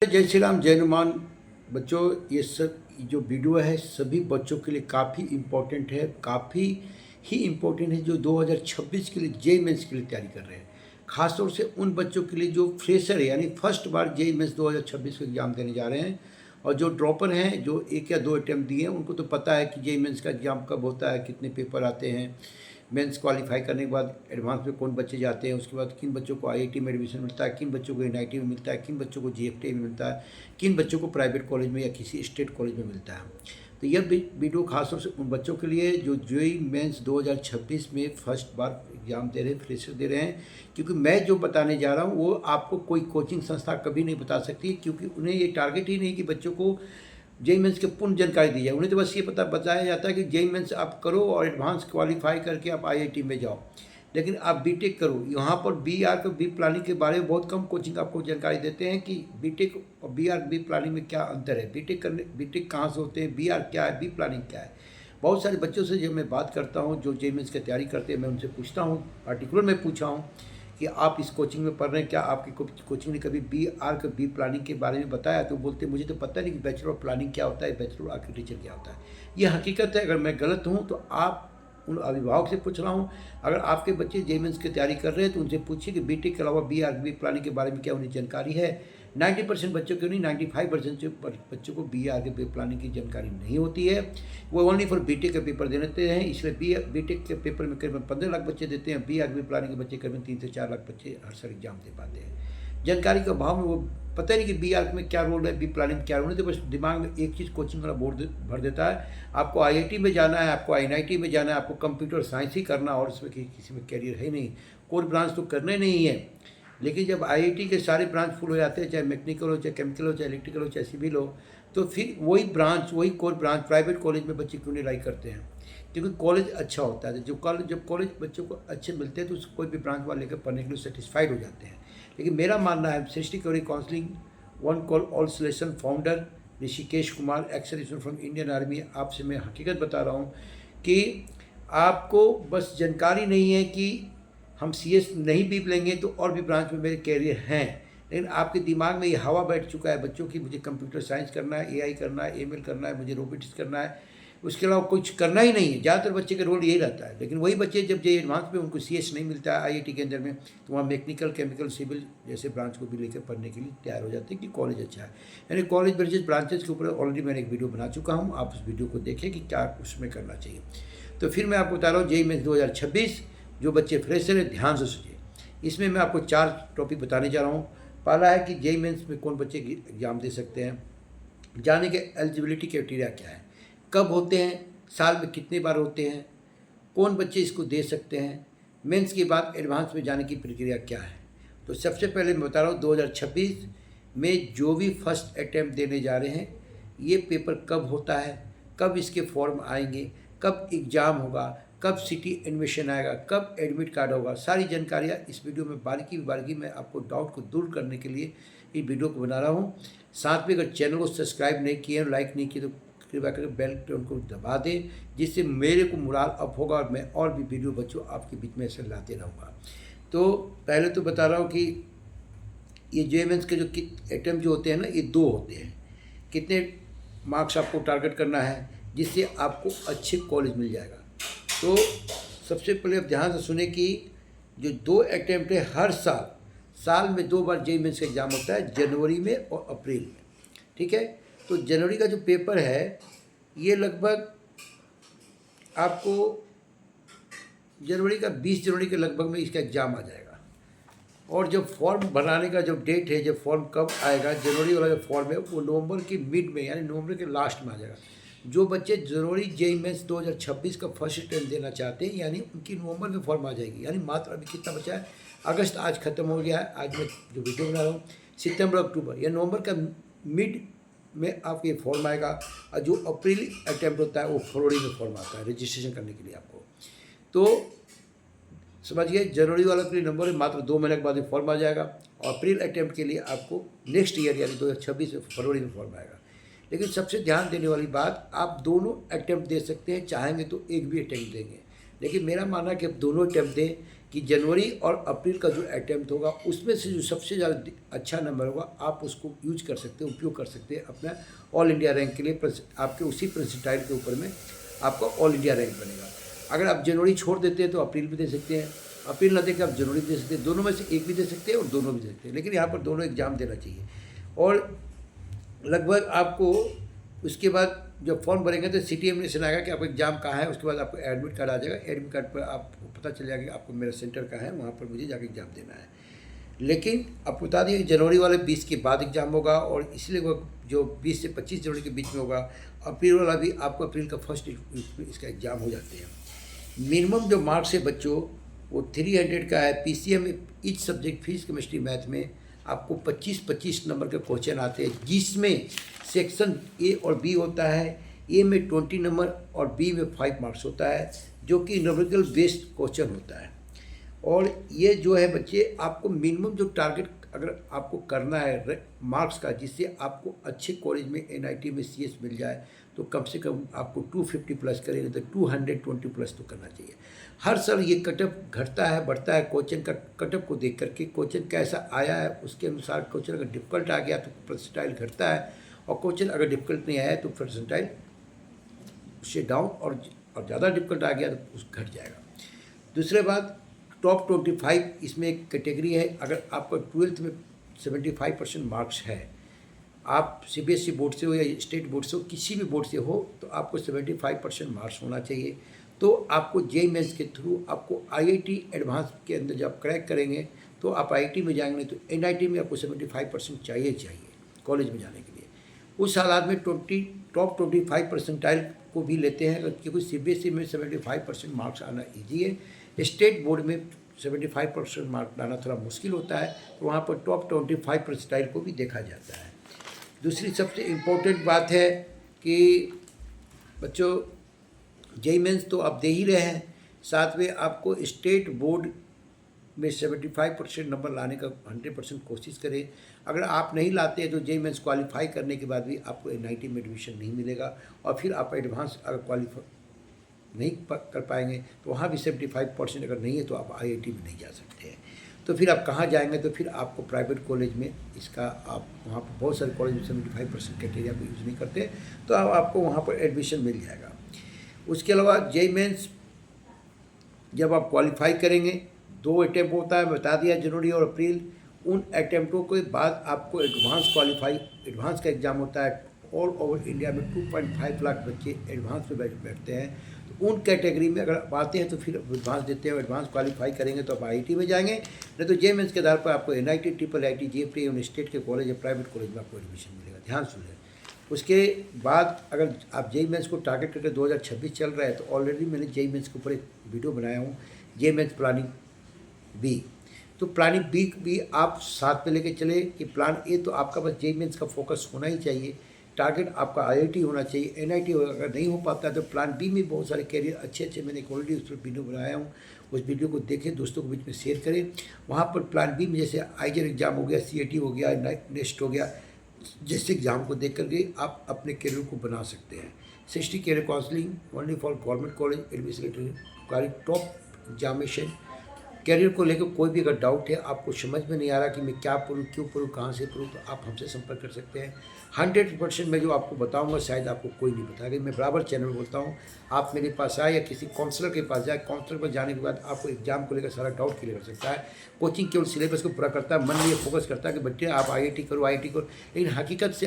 जय श्री राम, जय हनुमान। बच्चों, ये सब जो वीडियो है सभी बच्चों के लिए काफ़ी इम्पोर्टेंट है, काफ़ी ही इम्पोर्टेंट है जो 2026 के लिए जेई मेंस के लिए तैयारी कर रहे हैं। खासतौर से उन बच्चों के लिए जो फ्रेशर है, यानी फर्स्ट बार जेई मेंस 2026 का एग्ज़ाम देने जा रहे हैं, और जो ड्रॉपर हैं जो 1 या 2 अटैम्प्ट दिए हैं उनको तो पता है कि जेई मेंस का एग्ज़ाम कब होता है, कितने पेपर आते हैं, मेंस क्वालिफाई करने के बाद एडवांस में कौन बच्चे जाते हैं, उसके बाद किन बच्चों को आईआईटी में एडमिशन मिलता है, किन बच्चों को एनआईटी में मिलता है, किन बच्चों को जीएफटी में मिलता है, किन बच्चों को प्राइवेट कॉलेज में या किसी स्टेट कॉलेज में मिलता है। तो यह वीडियो खासतौर से उन बच्चों के लिए जो जेईई मेंस 2026 में फर्स्ट बार एग्ज़ाम दे रहे हैं, फ्रेशर दे रहे हैं। क्योंकि मैं जो बताने जा रहा हूँ वो आपको कोई कोचिंग संस्था कभी नहीं बता सकती, क्योंकि उन्हें ये टारगेट ही नहीं कि बच्चों को जेईई मेंस की पूर्ण जानकारी दी जाए। उन्हें तो बस ये बताया जाता है कि जेईई मेंस आप करो और एडवांस क्वालिफाई करके आप आईआईटी में जाओ, लेकिन आप बीटेक करो। यहाँ पर बीआर का बी प्लानिंग के बारे में बहुत कम कोचिंग आपको जानकारी देते हैं कि बीटेक और बीआर बी प्लानिंग में क्या अंतर है, बीटेक कहाँ से होते हैं, बीआर क्या है, बी प्लानिंग क्या है। बहुत सारे बच्चों से जब मैं बात करता हूँ जो जेईई मेंस की तैयारी करते हैं, मैं उनसे पूछता हूँ, पार्टिकुलर मैं पूछा हूँ कि आप इस कोचिंग में पढ़ रहे हैं, क्या आपकी कोचिंग ने कभी बीआर का बी प्लानिंग के बारे में बताया? तो बोलते मुझे तो पता नहीं कि बैचलर ऑफ प्लानिंग क्या होता है, बैचलर आर्किटेक्चर क्या होता है। ये हकीकत है। अगर मैं गलत हूँ तो आप उन अभिभावक से पूछ रहा हूँ। अगर आपके बच्चे जेईई मेंस की तैयारी कर रहे हैं तो उनसे पूछिए कि बीटेक के अलावा बीआर बी प्लानिंग के बारे में क्या उन्हें जानकारी है। 90% बच्चों को नहीं, 95% बच्चों को बीआर के बी प्लानिंग की जानकारी नहीं होती है। वो ओनली फॉर बीटेक के पेपर देते हैं, इसलिए बीटेक के पेपर में करीबन 15 लाख बच्चे देते हैं, बीआर बी प्लानिंग के बच्चे करीबन 3 से 4 लाख बच्चे हर साल एग्जाम दे पाते हैं। जानकारी के अभाव में वो पता नहीं कि बीआर में क्या रोल है, बी प्लानिंग क्या रोल है, तो बस दिमाग में एक चीज़ कोचिंग वाला बोर्ड भर देता है, आपको आईआईटी में जाना है, आपको एनआईटी में जाना है, आपको कंप्यूटर साइंस ही करना, और इसमें किसी में कैरियर है नहीं, कोर ब्रांच तो करना ही नहीं है। लेकिन जब आईआईटी के सारे ब्रांच फुल हो जाते हैं, चाहे मैकेनिकल हो, चाहे केमिकल हो, चाहे इलेक्ट्रिकल हो, चाहे सिविल हो, तो फिर वही ब्रांच, वही कोर ब्रांच प्राइवेट कॉलेज में बच्चे क्यों नहीं लाइक करते हैं? क्योंकि कॉलेज अच्छा होता है। जब कॉलेज बच्चों को अच्छे मिलते हैं तो कोई भी ब्रांच वाले लेकर पढ़ने के लिए सेटिस्फाइड हो जाते हैं। लेकिन मेरा मानना है, सृष्टि कौरी counselling one call all selection founder Rishikesh Kumar, ex serviceman from Indian army, आपसे मैं हकीकत बता रहा हूँ कि आपको बस जानकारी नहीं है कि हम सीएस नहीं भी लेंगे तो और भी ब्रांच में मेरे कैरियर हैं, लेकिन आपके दिमाग में ये हवा बैठ चुका है बच्चों की, मुझे कंप्यूटर साइंस करना है, एआई करना है, एमएल करना है, मुझे रोबोटिक्स करना है, उसके अलावा कुछ करना ही नहीं है। ज़्यादातर बच्चे का रोल यही रहता है। लेकिन वही बच्चे जब जे एडवांस में उनको सीएस नहीं मिलता है आईआईटी के अंदर में, तो वहाँ मैकेनिकल, केमिकल, सिविल जैसे ब्रांच को भी लेकर पढ़ने के लिए तैयार हो जाते हैं कि कॉलेज अच्छा है। यानी कॉलेज वर्सेस ब्रांचेस के ऊपर ऑलरेडी मैंने एक वीडियो बना चुका हूँ, आप उस वीडियो को देखें कि क्या उसमें करना चाहिए। तो फिर मैं आपको बता रहा हूँ जेईई मेंस 2026, जो बच्चे फ्रेशर हैं ध्यान से सुनिए। इसमें मैं आपको 4 टॉपिक बताने जा रहा हूँ। पहला है कि जेईई मेंस में कौन बच्चे एग्जाम दे सकते हैं, जाने के एलिजिबिलिटी क्राइटेरिया क्या है, कब होते हैं, साल में कितने बार होते हैं, कौन बच्चे इसको दे सकते हैं, मेंस के बाद एडवांस में जाने की प्रक्रिया क्या है। तो सबसे पहले मैं बता रहा हूँ 2026 में जो भी फर्स्ट अटैम्प्ट देने जा रहे हैं, ये पेपर कब होता है, कब इसके फॉर्म आएंगे, कब एग्ज़ाम होगा, कब सिटी एडमिशन आएगा, कब एडमिट कार्ड होगा, सारी जानकारियाँ इस वीडियो में बारीकी मैं आपको डाउट को दूर करने के लिए इस वीडियो को बना रहा हूँ। साथ में अगर चैनल को सब्सक्राइब नहीं किए, लाइक नहीं किए, तो कृपया करके बेल बटन को दबा दें, जिससे मेरे को मोराल अप होगा और मैं और भी वीडियो बच्चों आपके बीच में ऐसे लाते रहूँगा। तो पहले तो बता रहा हूँ कि ये जेईई मेंस के जो अटैम्प्ट जो होते हैं ना, ये 2 होते हैं। कितने मार्क्स आपको टारगेट करना है जिससे आपको अच्छे कॉलेज मिल जाएगा। तो सबसे पहले आप ध्यान से सुने कि जो 2 अटैम्प्ट है, हर साल में 2 बार जेईई मेंस का एग्ज़ाम होता है, जनवरी में और अप्रैल में। ठीक है, तो जनवरी का जो पेपर है ये लगभग आपको जनवरी का 20 जनवरी के लगभग में इसका एग्ज़ाम आ जाएगा। और जब फॉर्म भराने का जो डेट है, जब फॉर्म कब आएगा, जनवरी वाला जो फॉर्म है वो नवंबर के मिड में, यानी नवंबर के लास्ट में आ जाएगा। जो बच्चे जनवरी जेईई मेंस 2026 का फर्स्ट अटेम्प्ट देना चाहते हैं, यानी उनकी नवंबर में फॉर्म आ जाएगी। यानी मात्र अभी कितना बचा है, अगस्त आज खत्म हो गया है, आज मैं जो वीडियो बना रहा हूँ, सितंबर अक्टूबर या नवंबर का मिड में आपको ये फॉर्म आएगा। और जो अप्रैल अटैम्प्ट होता है वो फरवरी में फॉर्म आता है रजिस्ट्रेशन करने के लिए आपको। तो समझिए, जनवरी वाला के लिए नंबर मात्र 2 महीने के बाद फॉर्म आ जाएगा, और अप्रैल अटैम्प्ट के लिए आपको नेक्स्ट ईयर यानी 2026 में फरवरी में फॉर्म आएगा। लेकिन सबसे ध्यान देने वाली बात, आप दोनों अटैम्प्ट दे सकते हैं, चाहेंगे तो एक भी अटैम्प्ट देंगे, लेकिन मेरा मानना है कि आप दोनों अटैम्प्ट दें। कि जनवरी और अप्रैल का जो अटैम्प्ट होगा उसमें से जो सबसे ज़्यादा अच्छा नंबर होगा आप उसको यूज कर सकते हैं, उपयोग कर सकते हैं अपना ऑल इंडिया रैंक के लिए। आपके उसी परसेंटाइल के ऊपर में आपका ऑल इंडिया रैंक बनेगा। अगर आप जनवरी छोड़ देते हैं तो अप्रैल भी दे सकते हैं, अप्रैल ना देकर आप जनवरी दे सकते हैं, दोनों में से एक भी दे सकते हैं और दोनों भी दे सकते हैं, लेकिन यहाँ पर दोनों एग्जाम देना चाहिए। और लगभग आपको उसके बाद जब फॉर्म भरेंगे तो सिटी एग्जामिनेशन आएगा कि आपका एग्जाम कहाँ है, उसके बाद आपको एडमिट कार्ड आ जाएगा। एडमिट कार्ड पर आपको पता चल जाएगा कि आपको मेरा सेंटर कहाँ है, वहाँ पर मुझे जाकर एग्ज़ाम देना है। लेकिन आपको बता दिए कि जनवरी वाले 20 के बाद एग्ज़ाम होगा और इसलिए वो जो 20 से 25 जनवरी के बीच में होगा। अप्रैल वाला भी आपको अप्रैल का फर्स्ट इसका एग्ज़ाम हो जाते हैं। मिनिमम जो मार्क्स है बच्चों वो 300 का है। PCM each subject physics chemistry math में आपको 25-25 नंबर के क्वेश्चन आते हैं, जिसमें सेक्शन A और B होता है। A में 20 नंबर और B में 5 मार्क्स होता है, जो कि न्यूमेरिकल बेस्ड क्वेश्चन होता है। और ये जो है बच्चे आपको मिनिमम जो टारगेट अगर आपको करना है मार्क्स का, जिससे आपको अच्छे कॉलेज में NIT में CS मिल जाए, तो कम से कम आपको 250 प्लस करेंगे तो 220 प्लस तो करना चाहिए। हर साल ये कटअप घटता है बढ़ता है, क्वेश्चन का कटअप को देख करके क्वेश्चन कैसा आया है उसके अनुसार क्वेश्चन अगर डिफ़िकल्ट आ गया तो परसेंटाइल घटता है, और क्वेश्चन अगर डिफ़िकल्ट नहीं आया तो परसेंटाइल उससे डाउन, और ज़्यादा डिफ़िकल्ट आ गया तो उस घट जाएगा। दूसरे बात टॉप 25 इसमें एक कैटेगरी है। अगर आपका 12th में 75% मार्क्स है, आप CBSE बोर्ड से हो या स्टेट बोर्ड से हो, किसी भी बोर्ड से हो, तो आपको 75% मार्क्स होना चाहिए। तो आपको JEE मेंस के थ्रू आपको IIT एडवांस के अंदर जब क्रैक करेंगे तो आप IIT में जाएंगे, तो NIT में आपको 75% चाहिए कॉलेज में जाने के लिए। उस हालात में टॉप 25 परसेंटाइल को भी लेते हैं, क्योंकि CBSE में 75% मार्क्स आना ईजी है। स्टेट बोर्ड में 75% मार्क्स लाना थोड़ा मुश्किल होता है, तो वहाँ पर टॉप 25 परसेंटाइल को भी देखा जाता है। दूसरी सबसे इम्पोर्टेंट बात है कि बच्चों JEE मेंस तो आप दे ही रहे हैं, साथ में आपको स्टेट बोर्ड में 75% नंबर लाने का 100% कोशिश करें। अगर आप नहीं लाते हैं तो JEE मेंस क्वालिफाई करने के बाद भी आपको NIT में एडमिशन नहीं मिलेगा, और फिर आप एडवांस अगर क्वालिफाई नहीं कर पाएंगे तो वहाँ भी 75% अगर नहीं है तो आप IIT में नहीं जा सकते हैं। तो फिर आप कहाँ जाएंगे, तो फिर आपको प्राइवेट कॉलेज में इसका आप वहाँ पर बहुत सारे कॉलेज में 75% क्राइटेरिया को यूज़ नहीं करते, तो आपको वहाँ पर एडमिशन मिल जाएगा। उसके अलावा JEE मेंस जब आप क्वालिफाई करेंगे 2 अटैम्प्ट होता है, बता दिया जनवरी और अप्रैल। उन अटैम्प्टों के बाद आपको एडवांस का एग्ज़ाम होता है। ऑल ओवर इंडिया में 2.5 लाख बच्चे एडवांस में बैठते हैं, तो उन कैटेगरी में अगर आप आते हैं तो फिर एडवांस देते हैं। एडवांस क्वालिफाई करेंगे तो आप IIT में जाएंगे, नहीं तो JEE मेंस के आधार पर आपको NIT, IIIT, JEE स्टेट के कॉलेज या प्राइवेट कॉलेज में आपको एडमिशन मिलेगा। ध्यान सुन लें। उसके बाद अगर आप JEE मेंस को टारगेट करके 2026 चल रहा है, तो ऑलरेडी मैंने JEE मेंस के ऊपर एक वीडियो बनाया हूँ, JEE मेंस प्लानिंग B। तो प्लानिंग B भी आप साथ में लेके चले कि प्लान A तो आपका बस JEE मेंस का फोकस होना ही चाहिए, टारगेट आपका IIT होना चाहिए। NIT अगर नहीं हो पाता है तो प्लान B में बहुत सारे कैरियर अच्छे मैंने ऑलरेडी उस पर वीडियो बनाया हूँ, उस वीडियो को देखें, दोस्तों के बीच में शेयर करें। वहाँ पर प्लान B में जैसे IJR एग्ज़ाम हो गया, CAT हो गया, नेस्ट हो गया, जैसे एग्ज़ाम को देख करके आप अपने कैरियर को बना सकते हैं। 60 career counselling only for government college admission top examination. Career को लेकर कोई भी अगर डाउट है, आपको समझ में नहीं आ रहा कि मैं क्या पढ़ूँ, क्यों पढ़ूँ, कहाँ से पढ़ूँ, तो आप हमसे संपर्क कर सकते हैं। 100% मैं जो आपको बताऊंगा शायद आपको कोई नहीं बताएगा। मैं बराबर चैनल बोलता हूँ, आप मेरे पास आए या किसी काउंसलर के पास जाए, काउंसलर पर जाने के बाद आपको एग्जाम को लेकर सारा डाउट क्लियर कर सकता है। कोचिंग केवल सिलेबस को पूरा करता है, मन में ये फोकस करता है कि बच्चे आप IIT करो, IIT करो, लेकिन हकीकत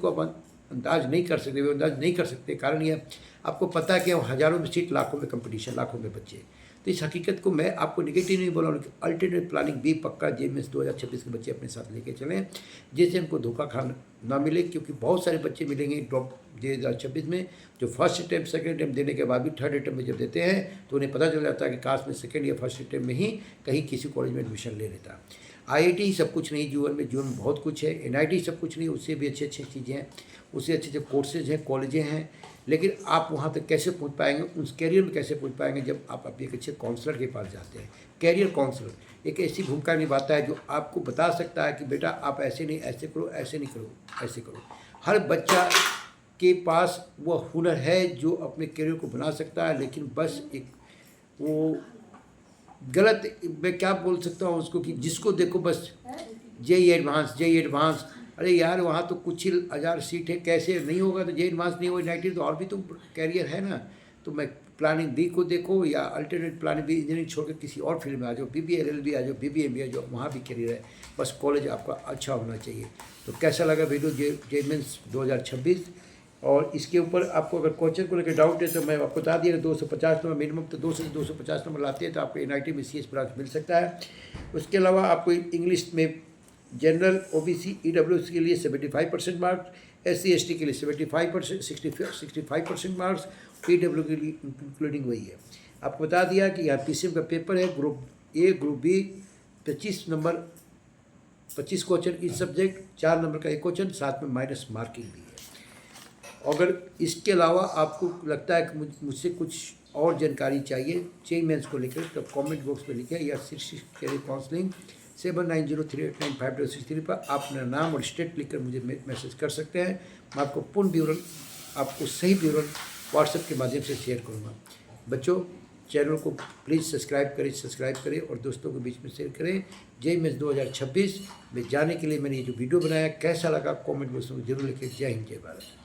को आप अंदाज नहीं कर सकते, अंदाज नहीं कर सकते। कारण ये आपको पता है कि हज़ारों में सीट, लाखों में कंपटीशन, लाखों में बच्चे। तो इस हकीकत को मैं आपको नेगेटिव नहीं बोला, अल्टरनेट प्लानिंग B पक्का JEE मेंस 2026 के बच्चे अपने साथ लेके चलें, जिससे उनको धोखा खाना ना मिले। क्योंकि बहुत सारे बच्चे मिलेंगे ड्रॉप 2026 में जो फर्स्ट अटैम्प्ट सेकंड अटैम्प्ट देने के बाद भी थर्ड अटैम्प्ट में जब देते हैं तो उन्हें पता चल जाता है कि काश में सेकंड या फर्स्ट अटैम्प्ट में ही कहीं किसी कॉलेज में एडमिशन ले लेता। IIT ही सब कुछ नहीं जीवन में बहुत कुछ है। NIT सब कुछ नहीं, उससे भी अच्छी चीज़ें हैं, उससे अच्छे कोर्सेज हैं, कॉलेजें हैं, लेकिन आप वहाँ तक कैसे पहुँच पाएंगे, उस कैरियर में कैसे पहुँच पाएंगे, जब आप अपने एक अच्छे काउंसलर के पास जाते हैं। कैरियर काउंसलर एक ऐसी भूमिका निभाता है जो आपको बता सकता है कि बेटा आप ऐसे नहीं, ऐसे करो, ऐसे नहीं करो, ऐसे करो। हर बच्चा के पास वह हुनर है जो अपने कैरियर को बना सकता है, लेकिन बस एक वो गलत मैं क्या बोल सकता हूँ उसको कि जिसको देखो बस जेई एडवांस। अरे यार वहाँ तो कुछ ही हज़ार सीट है, कैसे नहीं होगा? तो जेई एडवांस नहीं होगा, 90 तो और भी तो कैरियर है ना। तो मैं प्लानिंग बी को देखो या अल्टरनेट प्लानिंग बी, इंजीनियरिंग छोड़ के किसी और फील्ड में आ जाओ, बीबीए एलएलबी आ जाओ, बीबीए एमबीए आ जाओ, वहाँ भी करियर है। बस कॉलेज आपका अच्छा होना चाहिए। तो कैसा लगा वीडियो जे मेंस 2026? और इसके ऊपर आपको अगर कोचिंग को लेकर डाउट है तो मैं आपको बता दिया 250 नंबर मिनिमम, तो 200 से 250 नंबर लाते हैं तो आपको एनआईटी में सीएस ब्रांच मिल सकता है। उसके अलावा आपको इंग्लिश में जनरल ओबीसी ईडब्ल्यूएस के लिए 75% मार्क्स, एससी एसटी के लिए 75% 65% मार्क्स, पीडब्ल्यू के लिए इंक्लूडिंग वही है। आपको बता दिया कि यहाँ पीसीएम का पेपर है, group A group B 25 number 25 question इस सब्जेक्ट, 4 नंबर का एक क्वेश्चन, साथ में माइनस मार्किंग भी है। अगर इसके अलावा आपको लगता है कि मुझसे कुछ और जानकारी चाहिए जेईई मेंस को लेकर तो कमेंट बॉक्स में लिखें या करियर काउंसलिंग 7903895263 पर आप अपना नाम और स्टेट लिखकर मुझे मैसेज कर सकते हैं। मैं आपको पूर्ण विवरण, आपको सही विवरण व्हाट्सएप के माध्यम से शेयर करूँगा। बच्चों, चैनल को प्लीज़ सब्सक्राइब करें और दोस्तों के बीच में शेयर करें। जेईई मेंस 2026 में जाने के लिए मैंने ये जो वीडियो बनाया कैसा लगा कमेंट बॉक्स में जरूर लिखें। जय हिंद, जय भारत।